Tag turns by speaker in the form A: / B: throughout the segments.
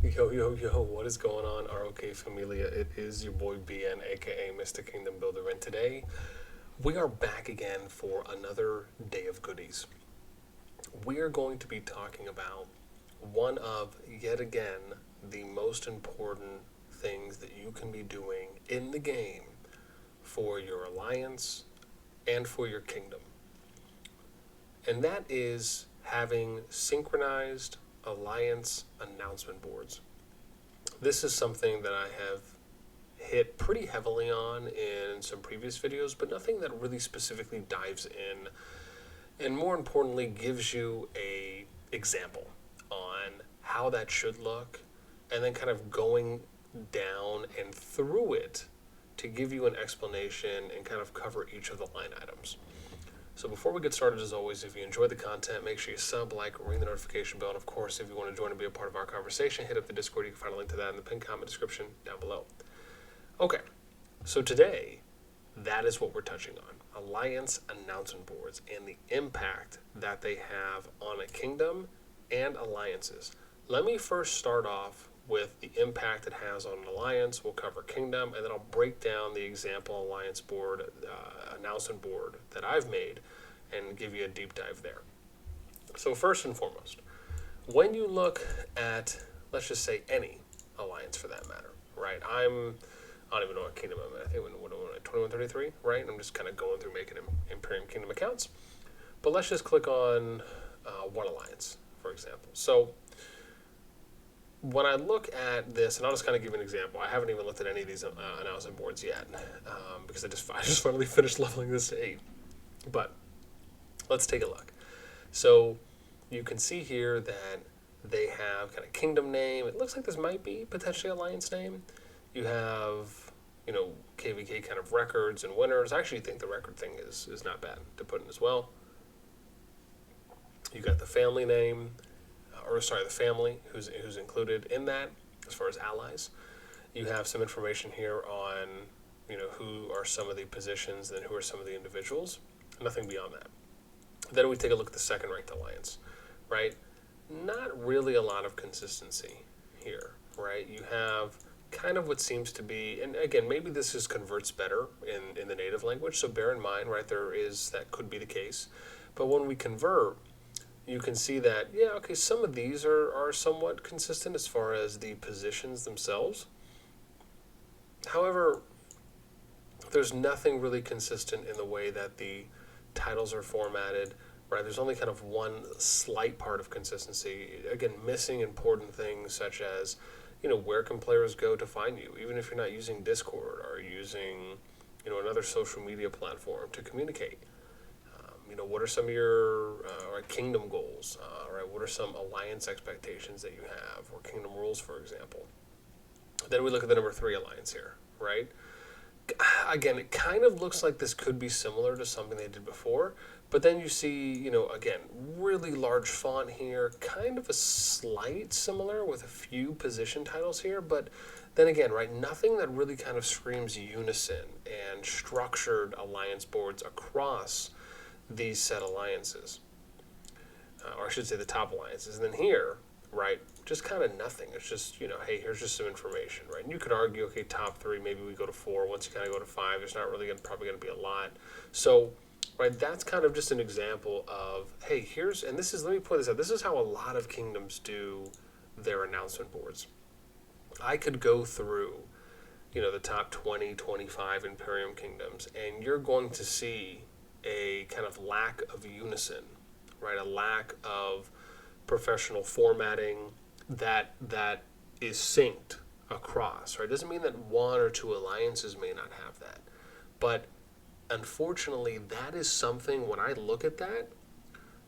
A: Yo, yo, yo, what is going on, RoK Familia? It is your boy BN, aka Mr. Kingdom Builder, and today we are back again for another day of goodies. We are going to be talking about one of, yet again, the most important things that you can be doing in the game for your alliance and for your kingdom, and that is having synchronized alliance announcement boards. This is something that I have hit pretty heavily on in some previous videos, but nothing that really specifically dives in and more importantly gives you a example on how that should look and then kind of going down and through it to give you an explanation and kind of cover each of the line items. So before we get started, as always, if you enjoy the content, make sure you sub, like, ring the notification bell, and of course, if you want to join and be a part of our conversation, hit up the Discord. You can find a link to that in the pinned comment description down below. Okay, so today, that is what we're touching on. Alliance announcement boards and the impact that they have on a kingdom and alliances. Let me first start off with the impact it has on an alliance. We'll cover kingdom, and then I'll break down the example alliance board, announcement board that I've made, and give you a deep dive there. So first and foremost, when you look at, let's just say, any alliance for that matter, right? I don't even know what kingdom I'm in. I think what am I, 2133, right? I'm just kind of going through making Imperium Kingdom accounts. But let's just click on one alliance, for example. So when I look at this, and I'll just kind of give you an example. I haven't even looked at any of these announcement boards yet because I just finally finished leveling this to 8. But let's take a look. So you can see here that they have kind of kingdom name. It looks like this might be potentially alliance name. You have, KVK kind of records and winners. I actually think the record thing is not bad to put in as well. You got the family name, the family who's included in that as far as allies. You have some information here on, who are some of the positions and who are some of the individuals. Nothing beyond that. Then we take a look at the second ranked alliance, right? Not really a lot of consistency here, right? You have kind of what seems to be, and again, maybe this just converts better in the native language, so bear in mind, right, that could be the case. But when we convert, you can see that, some of these are somewhat consistent as far as the positions themselves. However, there's nothing really consistent in the way that the titles are formatted, right? There's only kind of one slight part of consistency. Again, missing important things such as, where can players go to find you, even if you're not using Discord or using, another social media platform to communicate. What are some of your kingdom goals, right? What are some alliance expectations that you have, or kingdom rules, for example? Then we look at the number 3 alliance here, right? Again, it kind of looks like this could be similar to something they did before, but then you see, again, really large font here, kind of a slight similar with a few position titles here, but then again, right, nothing that really kind of screams unison and structured alliance boards across these set alliances, or I should say the top alliances. And then here, right, just kind of nothing. It's just, hey, here's just some information, right? And you could argue, okay, top 3, maybe we go to 4. Once you kind of go to 5, there's not really probably going to be a lot. So, right, that's kind of just an example of, hey, let me point this out. This is how a lot of kingdoms do their announcement boards. I could go through, the top 20, 25 Imperium kingdoms, and you're going to see a kind of lack of unison, right? A lack of professional formatting that is synced across, right? Doesn't mean that 1 or 2 alliances may not have that, but unfortunately, that is something when I look at that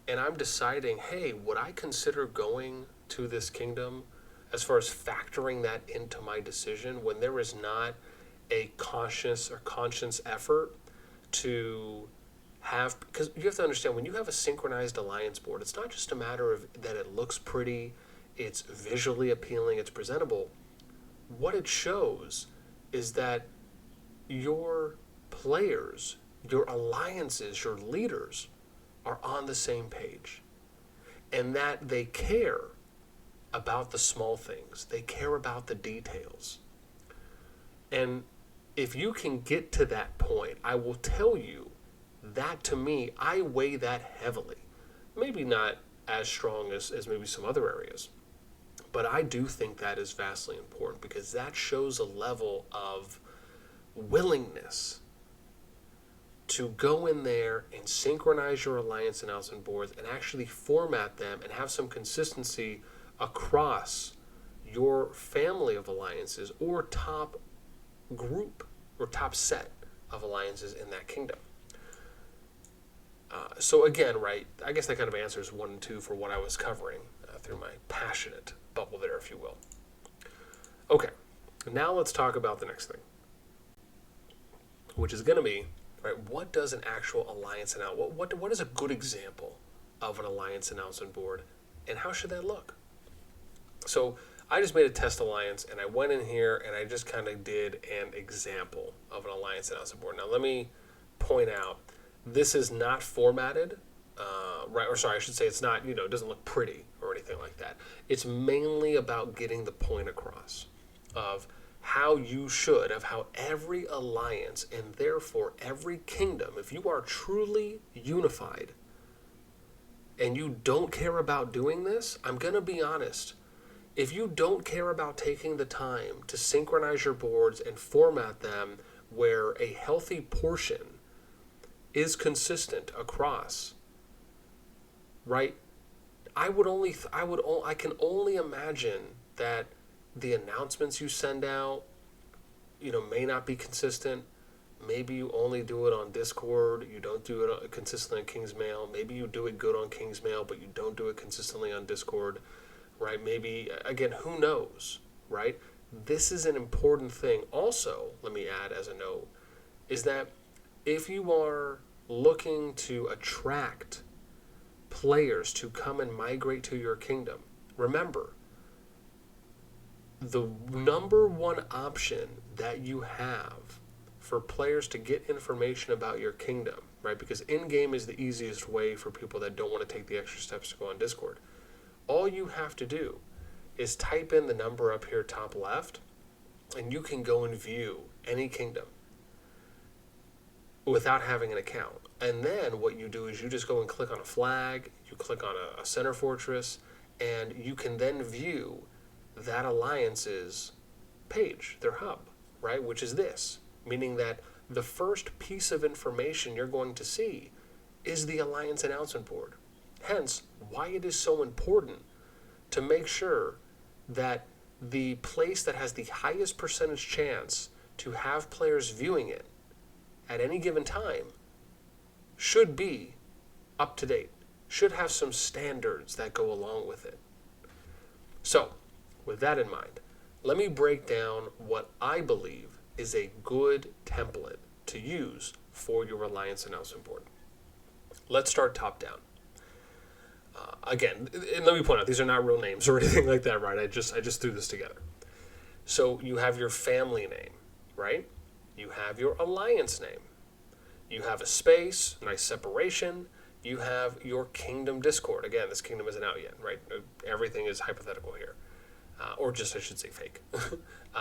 A: and I'm deciding, hey, would I consider going to this kingdom as far as factoring that into my decision when there is not a conscious effort to have, because you have to understand, when you have a synchronized alliance board, it's not just a matter of that it looks pretty, it's visually appealing, it's presentable. What it shows is that your players, your alliances, your leaders are on the same page, and that they care about the small things. They care about the details. And if you can get to that point, I will tell you that, to me, I weigh that heavily. Maybe not as strong as maybe some other areas, but I do think that is vastly important, because that shows a level of willingness to go in there and synchronize your alliance announcement boards and actually format them and have some consistency across your family of alliances or top group or top set of alliances in that kingdom. So again, right, I guess that kind of answers 1 and 2 for what I was covering through my passionate bubble there, if you will. Okay, now let's talk about the next thing, which is going to be, right, what does an actual alliance announce? What is a good example of an alliance announcement board, and how should that look? So I just made a test alliance, and I went in here and I just kind of did an example of an alliance announcement board. Now let me point out, this is not formatted, right? Or sorry, I should say it's not, it doesn't look pretty or anything like that. It's mainly about getting the point across of how every alliance and therefore every kingdom, if you are truly unified and you don't care about doing this, I'm going to be honest. If you don't care about taking the time to synchronize your boards and format them where a healthy portion is consistent across, right? I can only imagine that the announcements you send out, may not be consistent. Maybe you only do it on Discord. You don't do it consistently on King's Mail. Maybe you do it good on King's Mail, but you don't do it consistently on Discord, right? Maybe, again, who knows, right? This is an important thing. Also, let me add as a note, is that if you are looking to attract players to come and migrate to your kingdom, remember, the number one option that you have for players to get information about your kingdom, right? Because in-game is the easiest way for people that don't want to take the extra steps to go on Discord. All you have to do is type in the number up here top left, and you can go and view any kingdom without having an account. And then what you do is you just go and click on a flag, you click on a center fortress, and you can then view that alliance's page, their hub, right? Which is this, meaning that the first piece of information you're going to see is the alliance announcement board. Hence, why it is so important to make sure that the place that has the highest percentage chance to have players viewing it at any given time should be up to date, should have some standards that go along with it. So, with that in mind, let me break down what I believe is a good template to use for your alliance announcement board. Let's start top down. Again, and let me point out, these are not real names or anything like that, right? I just threw this together. So you have your family name, right? You have your alliance name. You have a space, nice separation. You have your kingdom Discord. Again, this kingdom isn't out yet, right? Everything is hypothetical here. Or just, I should say, fake.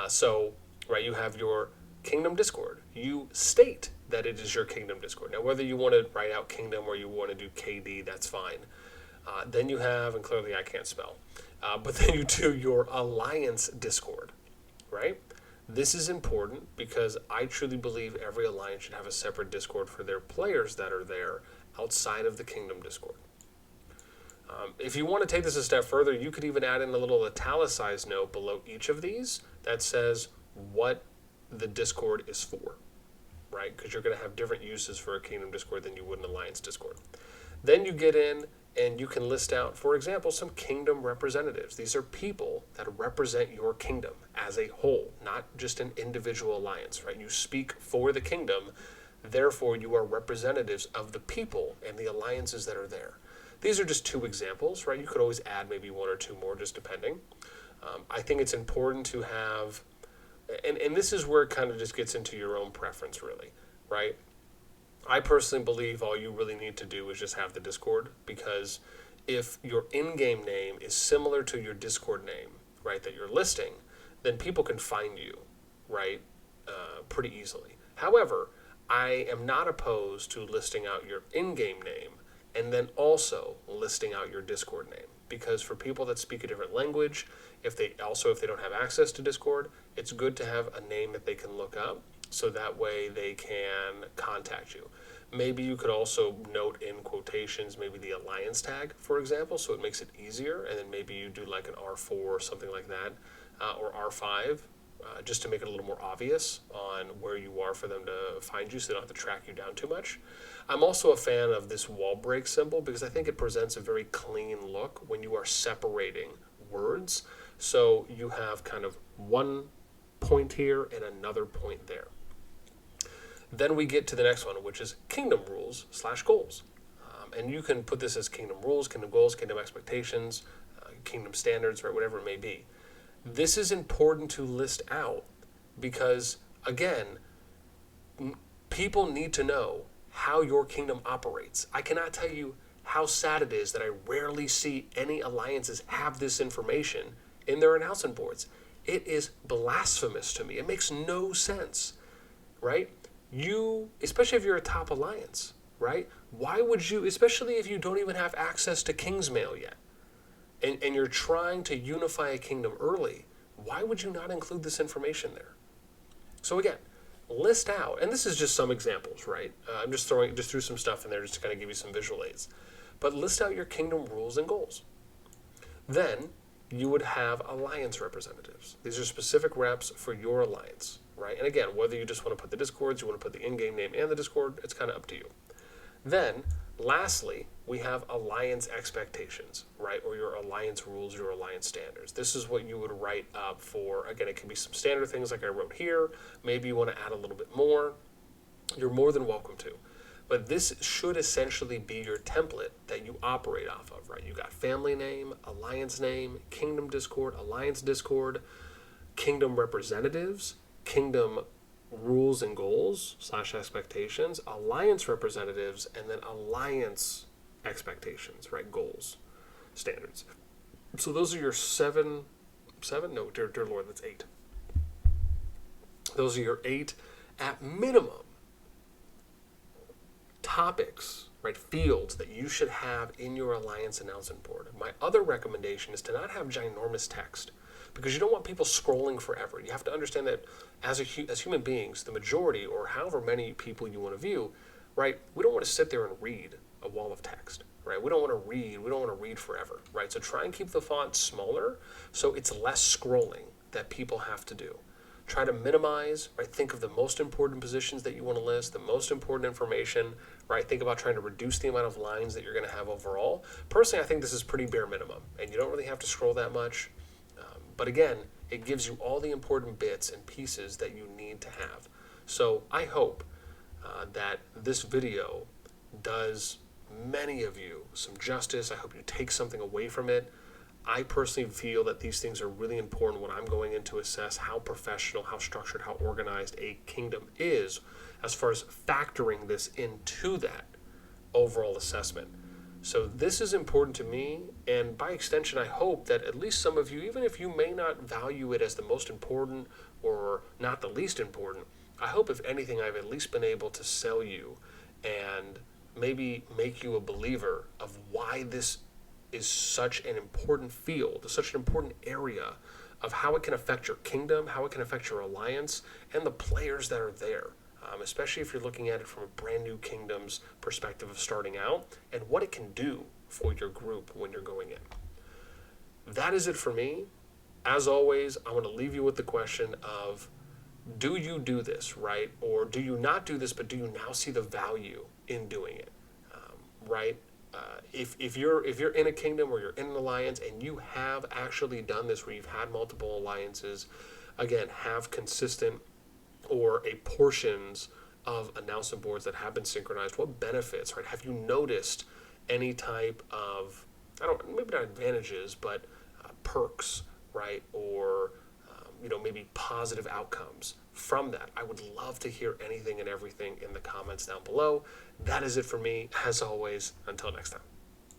A: So, right, you have your kingdom Discord. You state that it is your kingdom Discord. Now, whether you want to write out kingdom or you want to do KD, that's fine. Then you have, and clearly I can't spell, but then you do your alliance Discord, right? This is important because I truly believe every alliance should have a separate Discord for their players that are there outside of the kingdom Discord. If you want to take this a step further, you could even add in a little italicized note below each of these that says what the Discord is for, right? Because you're going to have different uses for a kingdom Discord than you would an alliance Discord. Then you get in and you can list out, for example, some kingdom representatives. These are people that represent your kingdom as a whole, not just an individual alliance, right? You speak for the kingdom, therefore you are representatives of the people and the alliances that are there. These are just two examples, right? You could always add maybe one or two more, just depending. I think it's important to have, and this is where it kind of just gets into your own preference, really, right? I personally believe all you really need to do is just have the Discord, because if your in-game name is similar to your Discord name, right, that you're listing, then people can find you, right, pretty easily. However, I am not opposed to listing out your in-game name and then also listing out your Discord name. Because for people that speak a different language, if they don't have access to Discord, it's good to have a name that they can look up so that way they can contact you. Maybe you could also note in quotations maybe the alliance tag, for example, so it makes it easier, and then maybe you do like an R4 or something like that, or R5, just to make it a little more obvious on where you are for them to find you so they don't have to track you down too much. I'm also a fan of this wall break symbol because I think it presents a very clean look when you are separating words. So you have kind of one point here and another point there. Then we get to the next one, which is kingdom rules / goals. And you can put this as kingdom rules, kingdom goals, kingdom expectations, kingdom standards, right, whatever it may be. This is important to list out because, again, people need to know how your kingdom operates. I cannot tell you how sad it is that I rarely see any alliances have this information in their announcement boards. It is blasphemous to me. It makes no sense, right? You, especially if you're a top alliance, right? Why would you, especially if you don't even have access to Kingsmail yet, and you're trying to unify a kingdom early, why would you not include this information there? So again, list out, and this is just some examples, right? I'm just threw some stuff in there just to kind of give you some visual aids. But list out your kingdom rules and goals. Then you would have alliance representatives. These are specific reps for your alliance, right? And again, whether you just want to put the Discords, you want to put the in-game name and the Discord, it's kind of up to you. Then, lastly, we have alliance expectations, right? Or your alliance rules, your alliance standards. This is what you would write up for, again, it can be some standard things like I wrote here. Maybe you want to add a little bit more. You're more than welcome to. But this should essentially be your template that you operate off of, right? You got family name, alliance name, kingdom Discord, alliance Discord, kingdom representatives, kingdom rules and goals / expectations, alliance representatives, and then alliance expectations, right? Goals, standards. So those are your seven? No, dear Lord, that's 8. Those are your 8 at minimum topics, right? Fields that you should have in your alliance announcement board. My other recommendation is to not have ginormous text, because you don't want people scrolling forever. You have to understand that as human beings, the majority, or however many people you want to view, right, we don't want to sit there and read a wall of text, right? We don't want to read forever, right? So try and keep the font smaller so it's less scrolling that people have to do. Try to minimize, right? Think of the most important positions that you want to list, the most important information, right? Think about trying to reduce the amount of lines that you're going to have overall. Personally, I think this is pretty bare minimum, and you don't really have to scroll that much. But again, it gives you all the important bits and pieces that you need to have. So I hope that this video does many of you some justice. I hope you take something away from it. I personally feel that these things are really important when I'm going in to assess how professional, how structured, how organized a kingdom is as far as factoring this into that overall assessment. So this is important to me, and by extension, I hope that at least some of you, even if you may not value it as the most important or not the least important, I hope if anything I've at least been able to sell you and maybe make you a believer of why this is such an important field, such an important area of how it can affect your kingdom, how it can affect your alliance, and the players that are there. Especially if you're looking at it from a brand new kingdom's perspective of starting out, and what it can do for your group when you're going in. That is it for me. As always, I want to leave you with the question of, do you do this, right? Or do you not do this, but do you now see the value in doing it, right? If you're in a kingdom or you're in an alliance and you have actually done this where you've had multiple alliances, again, have consistent or a portions of announcement boards that have been synchronized, what benefits, right? Have you noticed any type of, maybe not advantages, but perks, right? Or, maybe positive outcomes from that? I would love to hear anything and everything in the comments down below. That is it for me. As always, until next time.